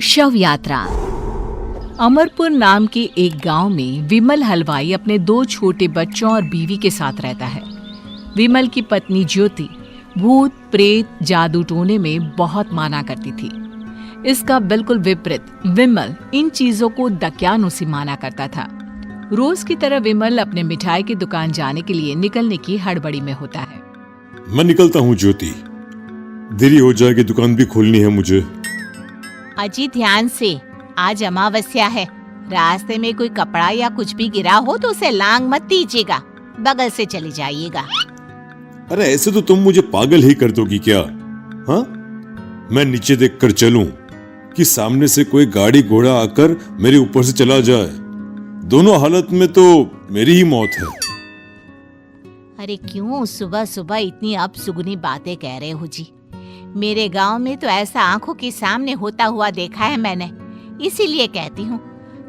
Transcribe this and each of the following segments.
शव यात्रा। अमरपुर नाम के एक गांव में विमल हलवाई अपने 2 छोटे बच्चों और बीवी के साथ रहता है। विमल की पत्नी ज्योति भूत प्रेत जादू टोने में बहुत माना करती थी। इसका बिल्कुल विपरीत विमल इन चीजों को दक्यानुसी माना करता था। रोज की तरह विमल अपने मिठाई की दुकान जाने के लिए निकलने की हड़बड़ी में होता है। मैं निकलता हूँ ज्योति, देरी हो जाएगी, दुकान भी खोलनी है मुझे। अजी ध्यान से, आज अमावस्या है। रास्ते में कोई कपड़ा या कुछ भी गिरा हो तो उसे लांग मत दीजिएगा, बगल से चले जाइएगा। अरे ऐसे तो तुम मुझे पागल ही कर दोगी क्या? हाँ, मैं नीचे देखकर चलूं कि सामने से कोई गाड़ी घोड़ा आकर मेरे ऊपर से चला जाए? दोनों हालत में तो मेरी ही मौत है। अरे क्यों सुबह सुबह इतनी अपसुगनी बातें कह रहे हो जी? मेरे गांव में तो ऐसा आंखों के सामने होता हुआ देखा है मैंने, इसीलिए कहती हूँ।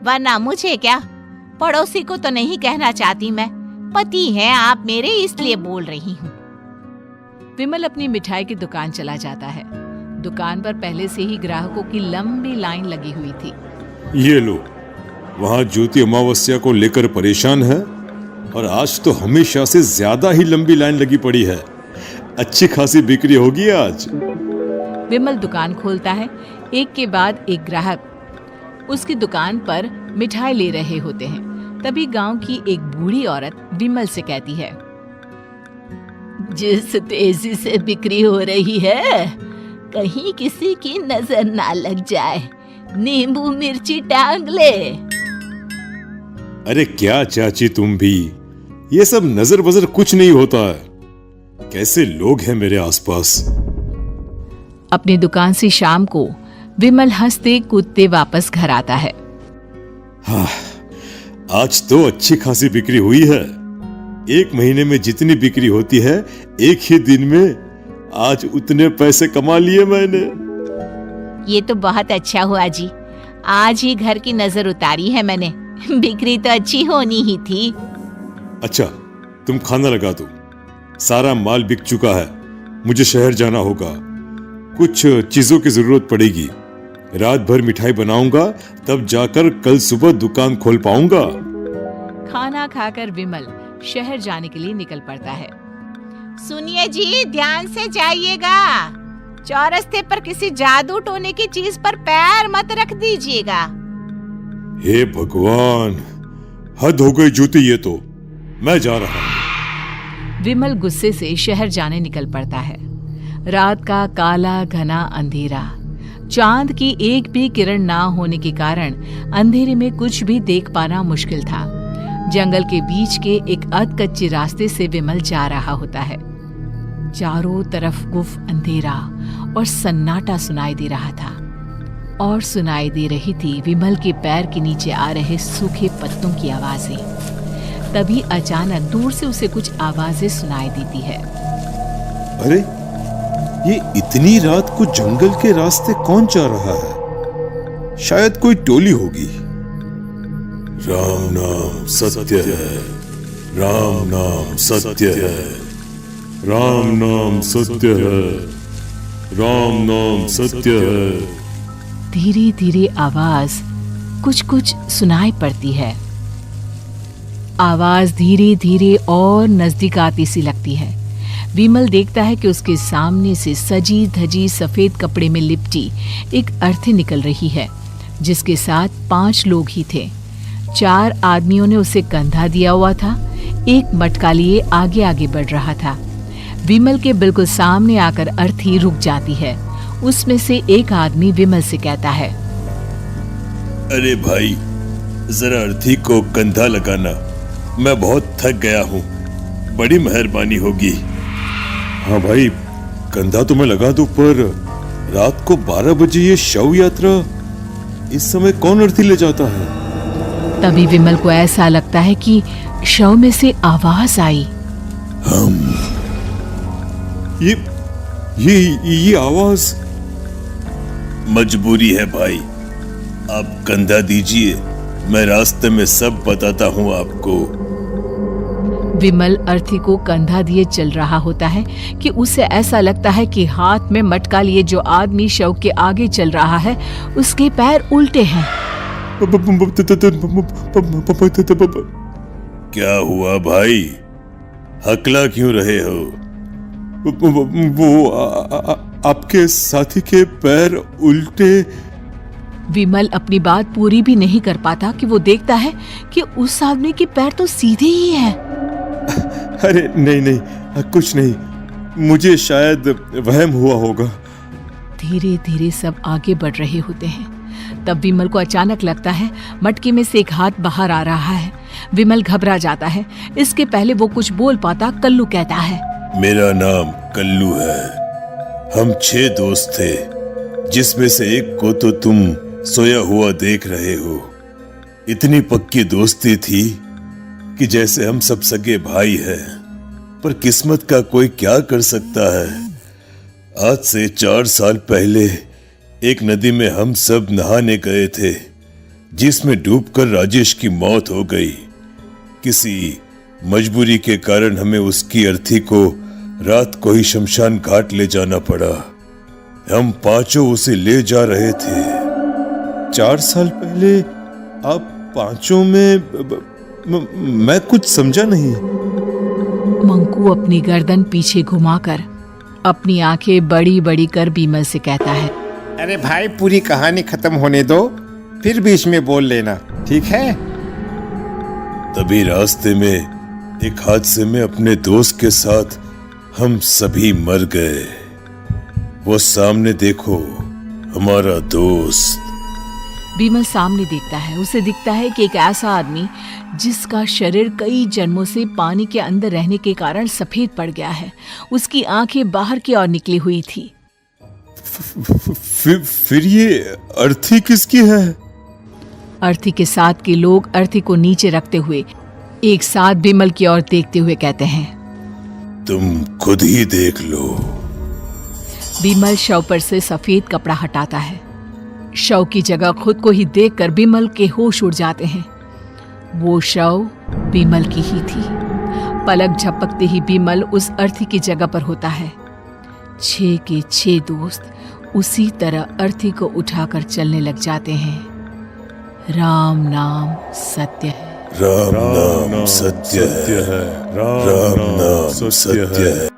वरना मुझे क्या, पड़ोसी को तो नहीं कहना चाहती मैं, पति हैं आप मेरे, इसलिए बोल रही हूँ। विमल अपनी मिठाई की दुकान चला जाता है। दुकान पर पहले से ही ग्राहकों की लंबी लाइन लगी हुई थी। ये लो, वहाँ ज्योति अमावस्या को लेकर परेशान है और आज तो हमेशा से ज्यादा ही लंबी लाइन लगी पड़ी है। अच्छी खासी बिक्री होगी आज। विमल दुकान खोलता है। एक के बाद एक ग्राहक उसकी दुकान पर मिठाई ले रहे होते हैं। तभी गांव की एक बूढ़ी औरत विमल से कहती है, जिस तेजी से बिक्री हो रही है, कहीं किसी की नजर ना लग जाए, नींबू मिर्ची टांग ले। अरे क्या चाची तुम भी, ये सब नजर बजर कुछ नहीं होता है। कैसे लोग हैं मेरे आसपास। अपनी दुकान से शाम को विमल हंसते कूदते वापस घर आता है। हाँ, आज तो अच्छी खासी बिक्री हुई है। एक महीने में जितनी बिक्री होती है, एक ही दिन में आज उतने पैसे कमा लिए मैंने। ये तो बहुत अच्छा हुआ जी, आज ही घर की नजर उतारी है मैंने। बिक्री तो अच्छी होनी ही थी। अच्छा, तुम खाना लगा दो, सारा माल बिक चुका है। मुझे शहर जाना होगा, कुछ चीजों की जरूरत पड़ेगी। रात भर मिठाई बनाऊंगा, तब जाकर कल सुबह दुकान खोल पाऊंगा। खाना खाकर विमल शहर जाने के लिए निकल पड़ता है। सुनिए जी, ध्यान से जाइएगा। चौरस्ते पर किसी जादू टोने की चीज पर पैर मत रख दीजिएगा। हे भगवान, हद हो गई ज्योति, ये तो मैं जा रहा हूं। विमल गुस्से से शहर जाने निकल पड़ता है। रात का काला घना अंधेरा, चांद की एक भी किरण ना होने के कारण अंधेरे में कुछ भी देख पाना मुश्किल था। जंगल के बीच के एक अधकच्चे रास्ते से विमल जा रहा होता है। चारों तरफ गुफ अंधेरा और सन्नाटा सुनाई दे रहा था, और सुनाई दे रही थी विमल के पैर के नीचे आ रहे सूखे पत्तों की आवाजें। तभी अचानक दूर से उसे कुछ आवाजें सुनाई देती है। अरे, ये इतनी रात को जंगल के रास्ते कौन जा रहा है? शायद कोई टोली होगी। राम नाम सत्य है, राम नाम सत्य है, राम नाम सत्य है, राम नाम सत्य है। धीरे धीरे आवाज कुछ कुछ सुनाई पड़ती है। आवाज धीरे धीरे और नजदीक आती सी लगती है। विमल देखता है कि उसके सामने से सजी धजी सफेद कपड़े में लिपटी एक अर्थी निकल रही है, जिसके साथ 5 लोग ही थे। 4 आदमियों ने उसे कंधा दिया हुआ था। एक मटका लिए आगे आगे बढ़ रहा था। विमल के बिल्कुल सामने आकर अर्थी रुक जाती है। उसमें से एक आदमी विमल से कहता है, अरे भाई, जरा अर्थी को कंधा लगाना, मैं बहुत थक गया हूँ, बड़ी मेहरबानी होगी। हाँ भाई, कंधा तो मैं लगा दूं, पर रात को 12 बजे ये शव यात्रा, इस समय कौन अर्थी ले जाता है? तभी विमल को ऐसा लगता है कि शव में से आवाज आई, ये आवाज। मजबूरी है भाई, आप कंधा दीजिए, मैं रास्ते में सब बताता हूँ आपको। विमल अर्थी को कंधा दिए चल रहा होता है कि उसे ऐसा लगता है कि हाथ में मटका लिए जो आदमी शव के आगे चल रहा है उसके पैर उल्टे हैं। क्या हुआ भाई, हकला क्यों रहे हो? वो आपके साथी के पैर उल्टे। विमल अपनी बात पूरी भी नहीं कर पाता कि वो देखता है कि उस आदमी के पैर तो सीधे ही हैं। अरे नहीं, कुछ नहीं, मुझे शायद वहम हुआ होगा। धीरे धीरे सब आगे बढ़ रहे होते हैं। तब विमल को अचानक लगता है मटके में से एक हाथ बाहर आ रहा है। विमल घबरा जाता है। इसके पहले वो कुछ बोल पाता, कल्लू कहता है, मेरा नाम कल्लू है। हम 6 दोस्त थे, जिसमें से एक को तो तुम सोया हुआ देख रहे हो। इतनी पक्की दोस्ती थी कि जैसे हम सब सगे भाई हैं। पर किस्मत का कोई क्या कर सकता है। आज से 4 साल पहले एक नदी में हम सब नहाने गए थे, जिसमें डूबकर राजेश की मौत हो गई। किसी मजबूरी के कारण हमें उसकी अर्थी को रात को ही शमशान घाट ले जाना पड़ा। हम 5 उसे ले जा रहे थे। 4 साल पहले आप 5 में मैं कुछ समझा नहीं। मंकू अपनी गर्दन पीछे घुमाकर अपनी आंखें बड़ी बड़ी कर विमल से कहता है, अरे भाई, पूरी कहानी खत्म होने दो, फिर बीच में बोल लेना, ठीक है? तभी रास्ते में एक हादसे में अपने दोस्त के साथ हम सभी मर गए। वो सामने देखो, हमारा दोस्त। विमल सामने देखता है। उसे दिखता है कि एक ऐसा आदमी जिसका शरीर कई जन्मों से पानी के अंदर रहने के कारण सफेद पड़ गया है। उसकी आंखें बाहर की ओर निकली हुई थी। फिर ये अर्थी किसकी है? अर्थी के साथ के लोग अर्थी को नीचे रखते हुए एक साथ विमल की ओर देखते हुए कहते हैं, तुम खुद ही देख लो। विमल शव पर से सफेद कपड़ा हटाता है। शव की जगह खुद को ही देखकर विमल के होश उड़ जाते हैं। वो शव विमल की ही थी। पलक झपकते ही विमल उस अर्थी की जगह पर होता है। 6 के 6 दोस्त उसी तरह अर्थी को उठाकर चलने लग जाते हैं। राम नाम सत्य है। राम नाम सत्य है। राम नाम सत्य है।